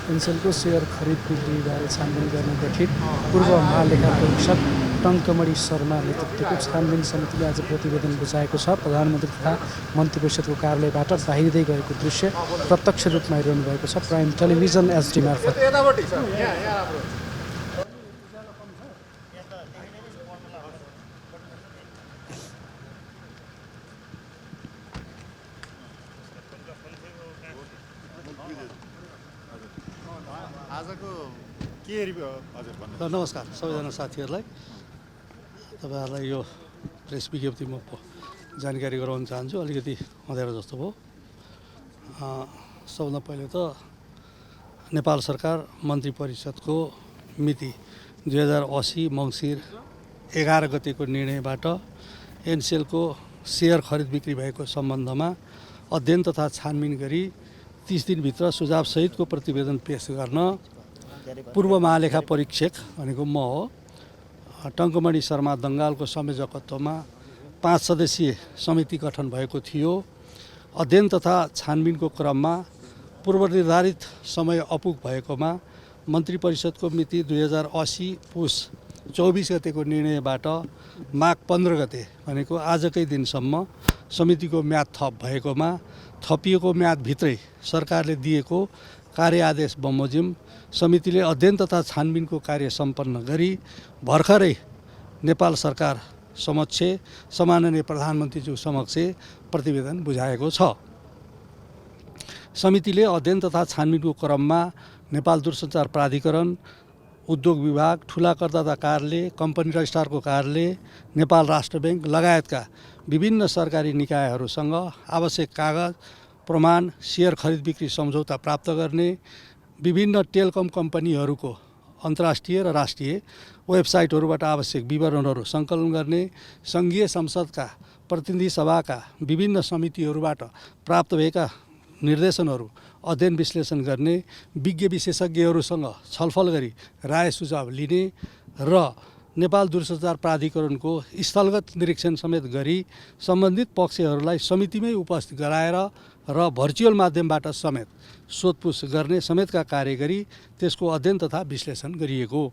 एनसेलको share खरिद बिक्रीबारे छानबिन गर्न गठित पूर्व महालेखा परीक्षक टङ्कमणि शर्मा नेतृत्वको छानबिन समितिले आज प्रतिवेदन बुझाएको छ। प्रधानमन्त्री तथा मन्त्री परिषदको कार्यालयबाट बाहिरिँदै गएको दृश्य प्रत्यक्ष रूपमा हेरिरहनु भएको छ प्राइम टेलिभिजन एचडी मार्फत। नमस्कार सबैजना साथीहरूलाई। तपाईँहरूलाई यो प्रेस विज्ञप्ति म जानकारी गराउन चाहन्छु। अलिकति अँध्यारो जस्तो भयो। सबभन्दा पहिले त नेपाल सरकार मन्त्री परिषदको मिति 2080 मङ्सिर 11 गतेको निर्णयबाट एनसेलको सेयर खरिद बिक्री भएको सम्बन्धमा अध्ययन तथा छानबिन गरी 30 दिनभित्र सुझावसहितको प्रतिवेदन पेश गर्न पूर्व महालेखा परीक्षक भनेको म हो टङ्कमणि शर्मा दङ्गालको संयोजकत्वमा 5 सदस्यीय समिति गठन भएको थियो। अध्ययन तथा छानबिनको क्रममा पूर्वनिर्धारित समय अपुग भएकोमा मन्त्री परिषदको मिति 2080 पुस 24 गतेको निर्णयबाट माघ 15 गते भनेको आजकै दिनसम्म समितिको म्याद थप भएकोमा थपिएको म्यादभित्रै सरकारले दिएको कार्य आदेश बमोजिम समितिले अध्ययन तथा छानबिनको कार्य सम्पन्न गरी भर्खरै नेपाल सरकार समक्ष सम्माननीय प्रधानमन्त्रीज्यू समक्ष प्रतिवेदन बुझाएको छ। समितिले अध्ययन तथा छानबिनको क्रममा नेपाल दूरसञ्चार प्राधिकरण, उद्योग विभाग, ठुला करदाता कार्यालय, कम्पनी रजिस्ट्रारको कार्यालय, नेपाल राष्ट्र ब्याङ्क लगायतका विभिन्न सरकारी निकायहरूसँग आवश्यक कागज प्रमाण, सेयर खरिद बिक्री सम्झौता प्राप्त गर्ने, विभिन्न टेलिकम कम्पनीहरूको अन्तर्राष्ट्रिय र राष्ट्रिय वेबसाइटहरूबाट आवश्यक विवरणहरू सङ्कलन गर्ने, सङ्घीय संसदका प्रतिनिधि सभाका विभिन्न समितिहरूबाट प्राप्त भएका निर्देशनहरू अध्ययन विश्लेषण गर्ने, विज्ञ विशेषज्ञहरूसँग छलफल गरी राय सुझाव लिने र नेपाल दूरसञ्चार प्राधिकरणको स्थलगत निरीक्षण समेत गरी सम्बन्धित पक्षहरूलाई समितिमै उपस्थित गराएर र भर्चुअल माध्यमबाट समेत सोधपुछ गर्ने समेतका कार्य गरी त्यसको अध्ययन तथा विश्लेषण गरिएको।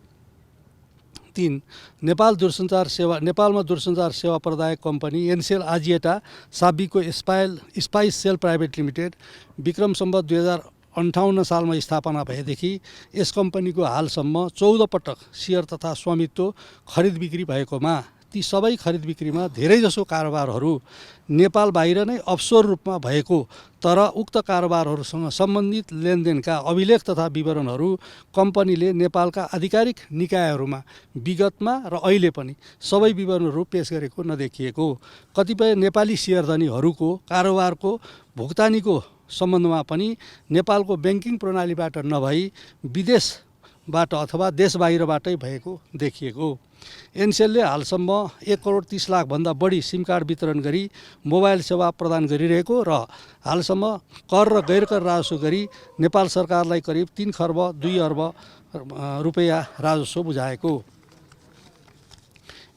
3. नेपालमा दूरसञ्चार सेवा प्रदायक कम्पनी एनसेल आजिएटा साबिकको स्पाइस सेल प्राइभेट लिमिटेड विक्रम सम्वत 2058 सालमा स्थापना भएदेखि यस कम्पनीको हालसम्म 14 पटक सेयर तथा स्वामित्व खरिद बिक्री भएकोमा ती सबै खरिद बिक्रीमा धेरैजसो कारोबारहरू नेपाल बाहिर नै अफसोर रूपमा भएको तर उक्त कारोबारहरूसँग सम्बन्धित लेनदेनका अभिलेख तथा विवरणहरू कम्पनीले नेपालका आधिकारिक निकायहरूमा विगतमा र अहिले पनि सबै विवरणहरू पेश गरेको नदेखिएको। कतिपय नेपाली सेयरधनीहरूको कारोबारको भुक्तानीको सम्बन्धमा पनि नेपालको ब्याङ्किङ प्रणालीबाट नभई विदेशबाट अथवा देश बाहिरबाटै भएको देखिएको। एनसेलले हालसम्म 1 करोड 30 लाखभन्दा बढी सिम कार्ड वितरण गरी मोबाइल सेवा प्रदान गरिरहेको र हालसम्म कर र गैरकर राजस्व गरी नेपाल सरकारलाई करिब 3 खर्ब 2 अर्ब रुपैयाँ राजस्व बुझाएको।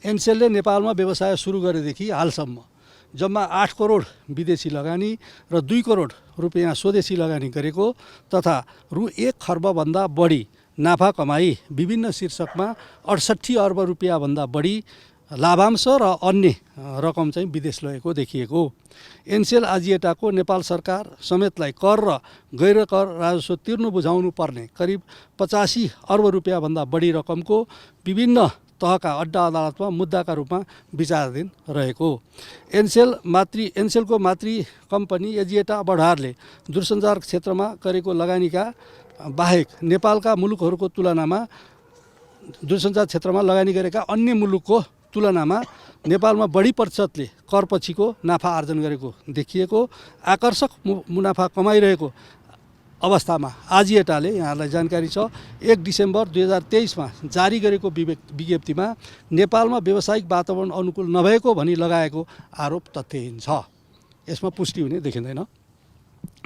एनसेलले नेपालमा व्यवसाय सुरु गरेदेखि हालसम्म जम्मा 8 करोड विदेशी लगानी र 2 करोड रुपैयाँ स्वदेशी लगानी गरेको तथा रु 1 खर्बभन्दा बढी नाफा कमाई विभिन्न शीर्षकमा 68 अर्ब रुपैयाँभन्दा बढी लाभांश र अन्य रकम चाहिँ विदेश लगेको देखिएको। एनसेल आजिएटाको नेपाल सरकार समेतलाई कर र गैर कर राजस्व तिर्नु बुझाउनु पर्ने करिब 85 अर्ब रुपैयाँभन्दा बढी रकमको विभिन्न तहका अड्डा अदालतमा मुद्दाका रूपमा विचाराधीन रहेको। एनसेलको मातृ कम्पनी एजिएटा बढारले दूरसञ्चार क्षेत्रमा गरेको लगानीका बाहेक नेपालका मुलुकहरूको तुलनामा दूरसञ्चार क्षेत्रमा लगानी गरेका अन्य मुलुकको तुलनामा नेपालमा बढी प्रतिशतले कर पछिको नाफा आर्जन गरेको देखिएको। आकर्षक मुनाफा कमाइरहेको अवस्थामा आजिएटाले यहाँलाई जानकारी छ 1 डिसेम्बर 2023मा जारी गरेको विज्ञप्तिमा नेपालमा व्यावसायिक वातावरण अनुकूल नभएको भनी लगाएको आरोप तथ्यहीन छ। यसमा पुष्टि हुने देखिँदैन।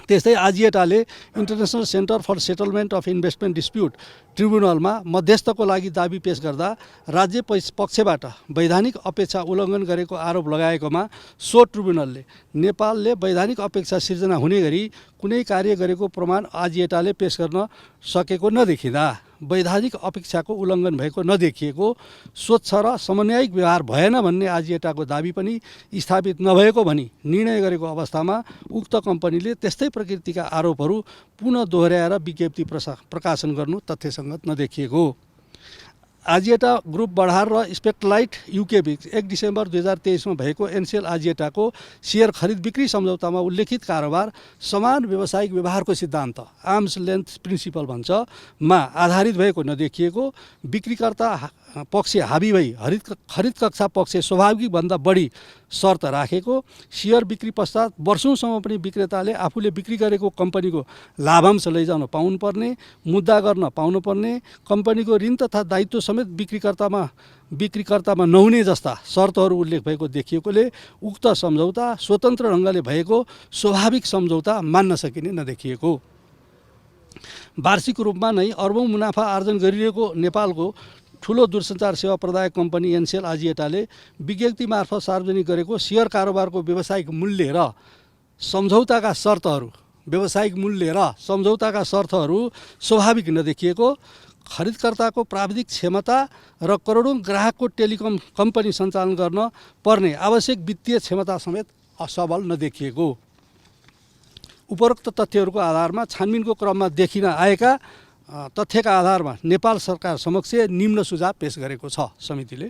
त्यस्तै आजिएटाले international centre for settlement of investment dispute ट्रिब्युनलमा मध्यस्थको लागि दाबी पेश गर्दा राज्य पक्षबाट वैधानिक अपेक्षा उल्लङ्घन गरेको आरोप लगाएकोमा सो ट्रिब्युनलले नेपालले वैधानिक अपेक्षा सिर्जना हुने गरी कुनै कार्य गरेको प्रमाण आजिएटाले पेश गर्न सकेको नदेखिँदा वैधानिक अपेक्षाको उल्लङ्घन भएको नदेखिएको, स्वच्छ र समन्वयिक व्यवहार भएन भन्ने आजिएटाको दाबी पनि स्थापित नभएको भनी निर्णय गरेको अवस्थामा उक्त कम्पनीले त्यस्तै प्रकृतिका आरोपहरू पुनः दोहोऱ्याएर विज्ञप्ति प्रकाशन गर्नु तथ्यसङ्गत नदेखिएको। आजिएटा ग्रुप बढार र स्पेक्टलाइट युके बीच 1 डिसेम्बर 2023 में भएको एनसेल आजिएटाको सेयर खरिद बिक्री सम्झौतामा उल्लेखित कारोबार समान व्यावसायिक व्यवहारको सिद्धान्त आर्म्स लेन्थ प्रिन्सिपल भन्छ मा आधारित भएको नदेखिएको, बिक्रीकर्ता पक्ष हाबी भई खरिद कक्षा पक्ष स्वाभाविक भन्दा बढी शर्त राखेको, सेयर बिक्री पश्चात वर्षौंसम्म पनि विक्रेताले आफूले बिक्री गरेको कम्पनीको लाभांश लैजान पाउनुपर्ने, मुद्दा गर्न पाउनुपर्ने, कम्पनीको ऋण तथा दायित्व समेत बिक्रीकर्तामा नहुने जस्ता शर्तहरू उल्लेख भएको देखिएकोले उक्त सम्झौता स्वतन्त्र ढङ्गले भएको स्वाभाविक सम्झौता मान्न सकिने नदेखिएको। वार्षिक रूपमा नै अर्बौं मुनाफा आर्जन गरिरहेको नेपालको ठुलो दूरसञ्चार सेवा प्रदायक कम्पनी एनसेल आजिएटाले विज्ञप्ति मार्फत सार्वजनिक गरेको सेयर कारोबारको व्यावसायिक मूल्य र सम्झौताका शर्तहरू स्वाभाविक नदेखिएको, खरिदकर्ताको प्राविधिक क्षमता र करोडौं ग्राहकको टेलिकम कम्पनी सञ्चालन गर्न पर्ने आवश्यक वित्तीय क्षमता समेत असबल नदेखिएको। उपरोक्त तथ्यहरूको आधारमा छानबिनको क्रममा देखिन आएका तथ्यका आधारमा नेपाल सरकार समक्ष निम्न सुझाव पेश गरेको छ। समितिले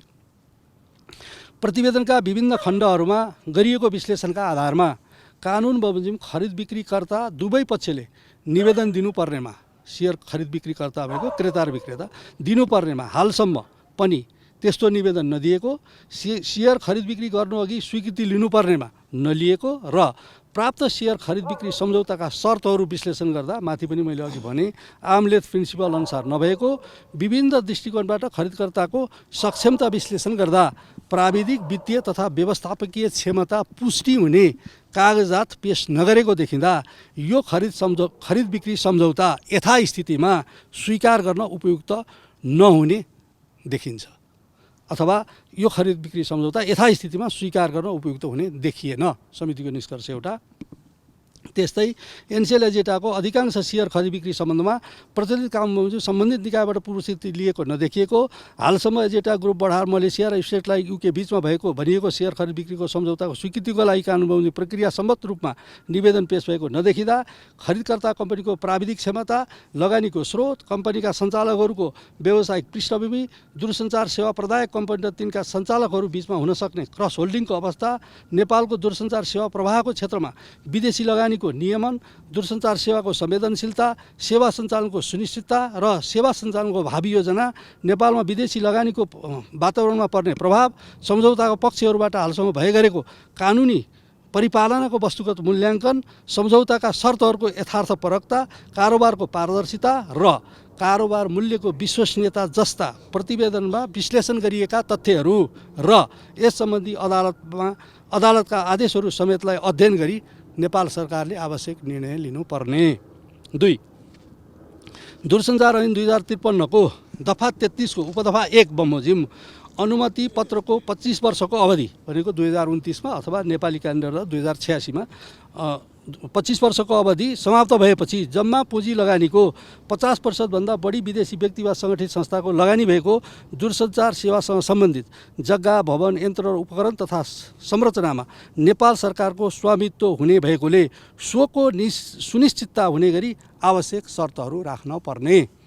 प्रतिवेदनका विभिन्न खण्डहरूमा गरिएको विश्लेषणका आधारमा कानुन बमोजिम खरिद बिक्रीकर्ता दुवै पक्षले निवेदन दिनुपर्नेमा, सेयर खरिद बिक्रीकर्ता भएको क्रेता र विक्रेता दिनुपर्नेमा हालसम्म पनि त्यस्तो निवेदन नदिएको, सेयर खरिद बिक्री गर्नुअघि स्वीकृति लिनुपर्नेमा नलिएको र प्राप्त सेयर खरिद बिक्री सम्झौताका शर्तहरू विश्लेषण गर्दा माथि पनि मैले अघि भने आर्मलेन्थ प्रिन्सिपल अनुसार नभएको, विभिन्न दृष्टिकोणबाट खरिदकर्ताको सक्षमता विश्लेषण गर्दा प्राविधिक वित्तीय तथा व्यवस्थापकीय क्षमता पुष्टि हुने कागजात पेश नगरेको देखिँदा यो खरिद बिक्री सम्झौता यथास्थितिमा स्वीकार गर्न उपयुक्त नहुने देखिन्छ, अथवा यो खरिद बिक्री सम्झौता यथास्थितिमा स्वीकार गर्न उपयुक्त हुने देखिएन। समितिको निष्कर्ष एउटा। त्यस्तै एनसेल आजिएटाको अधिकांश सेयर खरिद बिक्री सम्बन्धमा प्रचलित कानुन बमोजिम सम्बन्धित निकायबाट पूर्वस्वीकृति लिएको नदेखिएको, हालसम्म एजिएटा ग्रुप बढार मलेसिया र स्टेटलाई युके बीचमा भएको भनिएको सेयर खरिद बिक्रीको सम्झौताको स्वीकृतिको लागि कानुन बमोजिम प्रक्रिया सम्मत रूपमा निवेदन पेश भएको नदेखिँदा खरिदकर्ता कम्पनीको प्राविधिक क्षमता, लगानीको स्रोत, कम्पनीका सञ्चालकहरूको व्यावसायिक पृष्ठभूमि, दूरसञ्चार सेवा प्रदायक कम्पनी र तिनका सञ्चालकहरू बीचमा हुन सक्ने क्रस होल्डिङको अवस्था, नेपालको दूरसञ्चार सेवा प्रवाहको क्षेत्रमा विदेशी लगानी नियमन, दूरसञ्चार सेवाको संवेदनशीलता, सेवा सञ्चालनको सुनिश्चितता र सेवा सञ्चालनको भावी योजना, नेपालमा विदेशी लगानीको वातावरणमा पर्ने प्रभाव, सम्झौताको पक्षहरूबाट हालसम्म भए गरेको कानुनी परिपालनाको वस्तुगत मूल्याङ्कन, सम्झौताका शर्तहरूको यथार्थपरकता, कारोबारको पारदर्शिता र कारोबार मूल्यको विश्वसनीयता जस्ता प्रतिवेदनमा विश्लेषण गरिएका तथ्यहरू र यस सम्बन्धी अदालतका आदेशहरू समेतलाई अध्ययन गरी नेपाल सरकारले आवश्यक निर्णय लिनुपर्ने। 2. दूरसञ्चार ऐन 2053 को दफा 33 को उपदफा 1 बमोजिम अनुमति पत्रको 25 वर्षको अवधि भनेको 2029 मा अथवा नेपाली क्यालेन्डर 2086 मा 25 वर्षको अवधि समाप्त भएपछि जम्मा पुँजी लगानीको 50% भन्दा बढी विदेशी व्यक्ति वा सङ्गठित संस्थाको लगानी भएको दूरसञ्चार सेवासँग सम्बन्धित जग्गा, भवन, यन्त्र र उपकरण तथा संरचनामा नेपाल सरकारको स्वामित्व हुने भएकोले सोको सुनिश्चितता हुने गरी आवश्यक शर्तहरू राख्न पर्ने।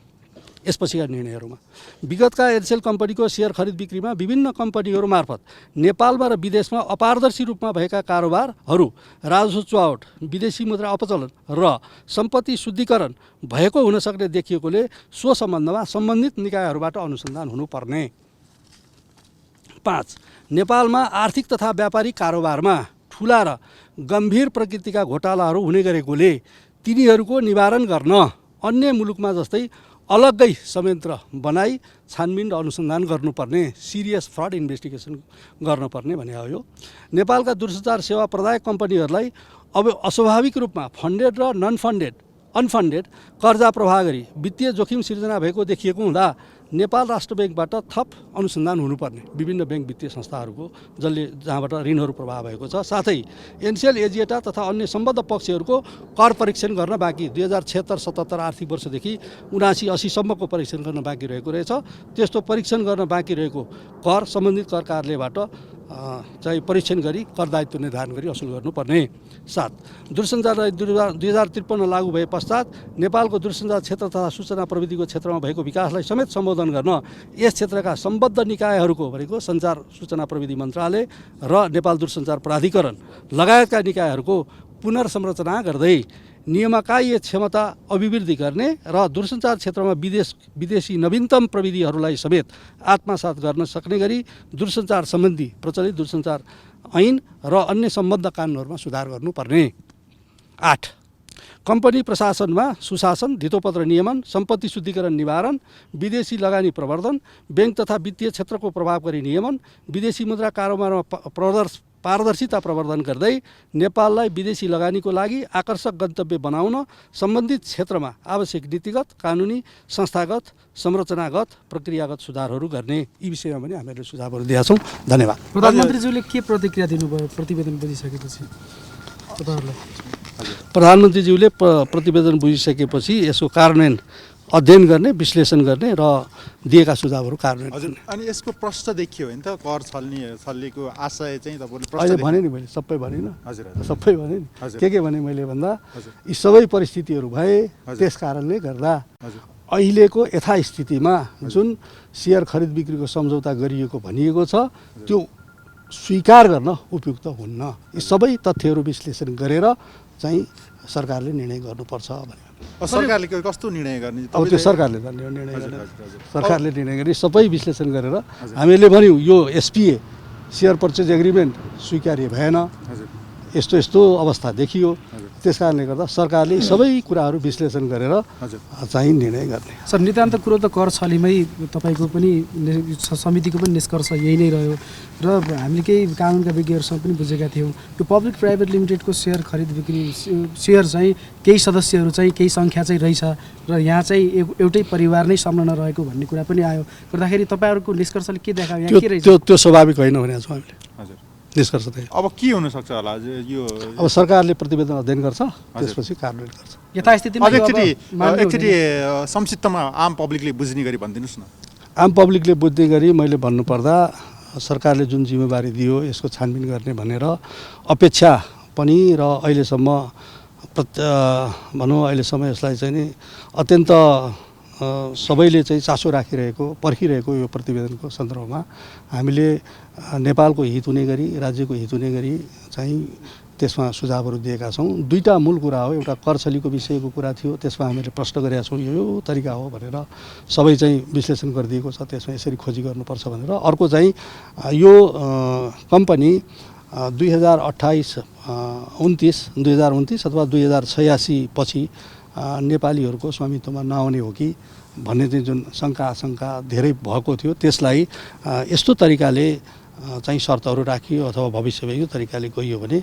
यसपछिका निर्णयहरूमा विगतका एनसेल कम्पनीको सेयर खरिद बिक्रीमा विभिन्न कम्पनीहरू मार्फत नेपालमा र विदेशमा अपारदर्शी रूपमा भएका कारोबारहरू, राजस्व चुहावट, विदेशी मुद्रा अपचलन र सम्पत्ति शुद्धिकरण भएको हुन सक्ने देखिएकोले सो सम्बन्धमा सम्बन्धित निकायहरूबाट अनुसन्धान हुनुपर्ने। 5. नेपालमा आर्थिक तथा व्यापारिक कारोबारमा ठुला र गम्भीर प्रकृतिका घोटालाहरू हुने गरेकोले तिनीहरूको निवारण गर्न अन्य मुलुकमा जस्तै अलग्गै संयन्त्र बनाई छानबिन र अनुसन्धान गर्नुपर्ने, सिरियस फ्रड इन्भेस्टिगेसन गर्नुपर्ने भने हो। नेपालका दूरसञ्चार सेवा प्रदायक कम्पनीहरूलाई अब अस्वाभाविक रूपमा फन्डेड र नन फन्डेड अनफन्डेड कर्जा प्रवाह गरी वित्तीय जोखिम सिर्जना भएको देखिएको हुँदा नेपाल राष्ट्र ब्याङ्कबाट थप अनुसन्धान हुनुपर्ने विभिन्न ब्याङ्क वित्तीय संस्थाहरूको जहाँबाट ऋणहरू प्रवाह भएको छ। साथै एनसिएल एजिएटा तथा अन्य सम्बद्ध पक्षहरूको कर परीक्षण गर्न बाँकी 2076-77 आर्थिक वर्षदेखि 79-80 सम्मको परीक्षण गर्न बाँकी रहेको रहेछ। त्यस्तो परीक्षण गर्न बाँकी रहेको कर सम्बन्धित कर कार्यालयबाट चाहिँ परीक्षण गरी कर दायित्व निर्धारण गरी असुल गर्नुपर्ने। 7 दूरसञ्चार ऐन 2053 लागू भए पश्चात नेपालको दूरसञ्चार क्षेत्र तथा सूचना प्रविधिको क्षेत्रमा भएको विकासलाई समेत सम्बोधन गर्न यस क्षेत्रका सम्बद्ध निकायहरूको भनेको सञ्चार सूचना प्रविधि मन्त्रालय र नेपाल दूरसञ्चार प्राधिकरण लगायतका निकायहरूको पुनर्संरचना गर्दै नियामकीय क्षमता अभिवृद्धि गर्ने र दूरसञ्चार क्षेत्रमा विदेशी नवीनतम प्रविधिहरूलाई समेत आत्मसात गर्न सक्ने गरी दूरसञ्चार सम्बन्धी प्रचलित दूरसञ्चार ऐन र अन्य सम्बद्ध कानुनहरूमा सुधार गर्नुपर्ने। 8 कम्पनी प्रशासनमा सुशासन, धितोपत्र नियमन, सम्पत्ति शुद्धिकरण निवारण, विदेशी लगानी प्रवर्धन, ब्याङ्क तथा वित्तीय क्षेत्रको प्रभावकारी नियमन, विदेशी मुद्रा कारोबारमा पारदर्शिता प्रवर्धन गर्दै नेपाललाई विदेशी लगानीको लागि आकर्षक गन्तव्य बनाउन सम्बन्धित क्षेत्रमा आवश्यक नीतिगत, कानुनी, संस्थागत, संरचनागत, प्रक्रियागत सुधारहरू गर्ने यी विषयमा पनि हामीले सुझावहरू दिएका छौँ। धन्यवाद। प्रधानमन्त्रीज्यूले के प्रतिक्रिया दिनुभयो प्रतिवेदन बुझिसकेपछि तपाईँहरूलाई? प्रधानमन्त्रीज्यूले प्रतिवेदन बुझिसकेपछि यसको कार्यान्वयन अध्ययन गर्ने, विश्लेषण गर्ने र दिएका सुझावहरू कार्यान्वयन गर्ने। अनि यसको प्रश्न देखियो होइन त, कर छल्लीको आशय चाहिँ तपाईँले अहिले भने नि मैले सबै भनिनँ। हजुर सबै भने नि के भने मैले भन्दा यी सबै परिस्थितिहरू भए त्यस कारणले गर्दा अहिलेको यथास्थितिमा जुन सेयर खरिद बिक्रीको सम्झौता गरिएको भनिएको छ त्यो स्वीकार गर्न उपयुक्त हुन्न। यी सबै तथ्यहरू विश्लेषण गरेर चाहिँ सरकारले निर्णय गर्नुपर्छ भने। सरकारले कस्तो निर्णय गर्ने? अब त्यो सरकारले निर्णय गर्ने, सरकारले निर्णय गर्ने सबै विश्लेषण गरेर हामीले भन्यौँ यो एसपिए सेयर पर्चेज एग्रिमेन्ट स्वीकार्य भएन, यस्तो यस्तो अवस्था देखियो, त्यस कारणले गर्दा सरकारले सबै कुराहरू विश्लेषण गरेर चाहिँ निर्णय गर्ने। सर नितान्त कुरो त कर छलीमै तपाईँको पनि समितिको पनि निष्कर्ष यही नै रह्यो र हामीले केही कानुनका विज्ञहरूसँग पनि बुझेका थियौँ। यो पब्लिक प्राइभेट लिमिटेडको सेयर खरिद बिक्री सेयर चाहिँ केही सदस्यहरू चाहिँ केही सङ्ख्या चाहिँ रहेछ र यहाँ चाहिँ एउटै परिवार नै संलग्न रहेको भन्ने कुरा पनि आयो गर्दाखेरि तपाईँहरूको निष्कर्षले के देखायो? यहाँ के रहेछ? त्यो स्वाभाविक होइन भनेको छौँ हामीले। हजुर निष्कर्ष चाहिँ अब के हुनसक्छ होला यो? अब सरकारले प्रतिवेदन अध्ययन गर्छ, त्यसपछि कार्यान्वयन गर्छ। यथास्थितिमा एकचोटि संक्षिप्तमा आम पब्लिकले बुझ्ने गरी भनिदिनुहोस् न। आम पब्लिकले बुझ्ने गरी मैले भन्नुपर्दा सरकारले जुन जिम्मेवारी दियो यसको छानबिन गर्ने भनेर अपेक्षा पनि र अहिलेसम्म भनौँ अहिलेसम्म यसलाई चाहिँ नि अत्यन्त सबैले चाहिँ चासो राखिरहेको पर्खिरहेको यो प्रतिवेदनको सन्दर्भमा हामीले नेपालको हित हुने गरी राज्यको हित हुने गरी चाहिँ त्यसमा सुझावहरू दिएका छौँ। दुईटा मूल कुरा हो, एउटा कर छलीको विषयको कुरा थियो, त्यसमा हामीले प्रश्न गरेका छौँ यो तरिका हो भनेर सबै चाहिँ विश्लेषण गरिदिएको छ, त्यसमा यसरी खोजी गर्नुपर्छ भनेर। अर्को चाहिँ यो कम्पनी 2028-29 अथवा 2086 पछि नेपालीहरूको स्वामित्वमा नआउने हो कि भन्ने चाहिँ जुन शङ्का आशंका धेरै भएको थियो त्यसलाई यस्तो तरिकाले चाहिँ शर्तहरू राखियो अथवा भविष्यमा यो तरिकाले गइयो भने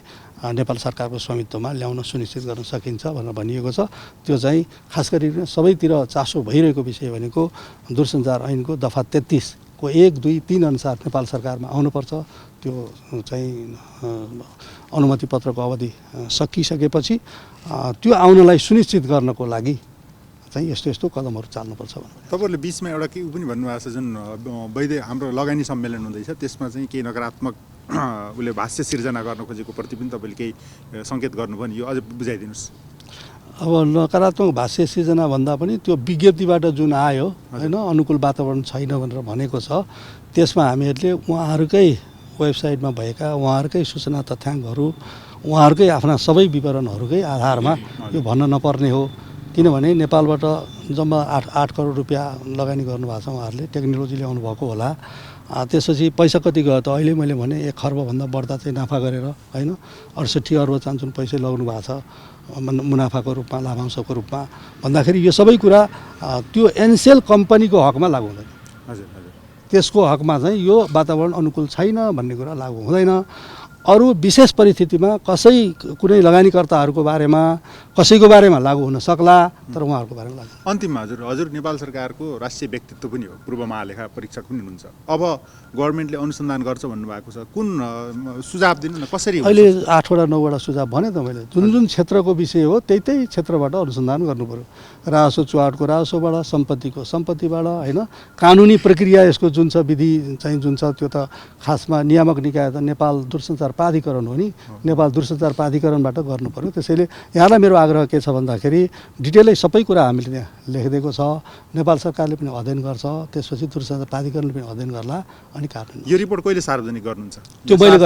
नेपाल सरकारको स्वामित्वमा ल्याउन सुनिश्चित गर्न सकिन्छ भनेर भनिएको छ। त्यो चाहिँ खास गरी सबैतिर चासो भइरहेको विषय भनेको दूरसञ्चार ऐनको दफा 33 को 1, 2, 3 अनुसार नेपाल सरकारमा आउनुपर्छ। त्यो चाहिँ अनुमति पत्रको अवधि सकिसकेपछि त्यो आउनलाई सुनिश्चित गर्नको लागि चाहिँ यस्तो यस्तो कदमहरू चाल्नुपर्छ भनेर तपाईँहरूले बिचमा एउटा के पनि भन्नुभएको छ, जुन वैध हाम्रो लगानी सम्मेलन हुँदैछ त्यसमा चाहिँ केही नकारात्मक उसले भाष्य सिर्जना गर्न खोजेको प्रति पनि तपाईँले केही सङ्केत गर्नुभयो नि, यो अझै बुझाइदिनुहोस्। अब नकारात्मक भाष्य सिर्जना भन्दा पनि त्यो विज्ञप्तिबाट जुन आयो होइन अनुकूल वातावरण छैन भनेर भनेको छ, त्यसमा हामीहरूले उहाँहरूकै वेबसाइटमा भएका उहाँहरूकै सूचना तथ्याङ्कहरू उहाँहरूकै आफ्ना सबै विवरणहरूकै आधारमा यो भन्न नपर्ने हो। किनभने नेपालबाट जम्मा 8 करोड रुपियाँ लगानी गर्नुभएको छ उहाँहरूले, टेक्नोलोजी ल्याउनु भएको होला। त्यसपछि पैसा कति गयो त? अहिले मैले भने 1 खर्बभन्दा बढ्दा चाहिँ नाफा गरेर होइन 68 अर्ब चान्चुन पैसा लगाउनु भएको छ मुनाफाको रूपमा, लाभांशको रूपमा भन्दाखेरि यो सबै कुरा त्यो एनसेल कम्पनीको हकमा लागु हुँदैन। हजुर हजुर त्यसको हकमा चाहिँ यो वातावरण अनुकूल छैन भन्ने कुरा लागु हुँदैन। अरू विशेष परिस्थितिमा कुनै लगानीकर्ताहरूको बारेमा कसैको बारेमा लागू हुन सक्ला, तर उहाँहरूको बारेमा लाग्दैन। अन्तिममा हजुर नेपाल सरकारको राष्ट्रिय व्यक्तित्व पनि हो, पूर्व महालेखा परीक्षक पनि हुनुहुन्छ। अब गभर्मेन्टले अनुसन्धान गर्छ भन्नुभएको छ, कुन सुझाव दिनु न, कसरी हुन्छ? अहिले 8वटा 9वटा सुझाव भने त मैले, जुन क्षेत्रको विषय हो त्यही क्षेत्रबाट अनुसन्धान गर्नु पर्यो। राजस्व चुहाटको राजस्वबाट, सम्पत्तिको सम्पत्तिबाट, होइन, कानुनी प्रक्रिया यसको जुन छ विधि चाहिँ जुन छ त्यो त खासमा नियामक निकाय त नेपाल दूरसञ्चार प्राधिकरण हो नि, नेपाल दूरसञ्चार प्राधिकरणबाट गर्नु पर्यो। त्यसैले यहाँलाई मेरो आग्रह के छ भन्दाखेरि डिटेलै सबै कुरा हामीले त्यहाँ लेखिदिएको छ, नेपाल सरकारले पनि अध्ययन गर्छ, त्यसपछि दूरसञ्चार प्राधिकरणले पनि अध्ययन गर्ला अनि कार्यान्वयन। यो रिपोर्ट कहिले सार्वजनिक गर्नुहुन्छ? त्यो मैले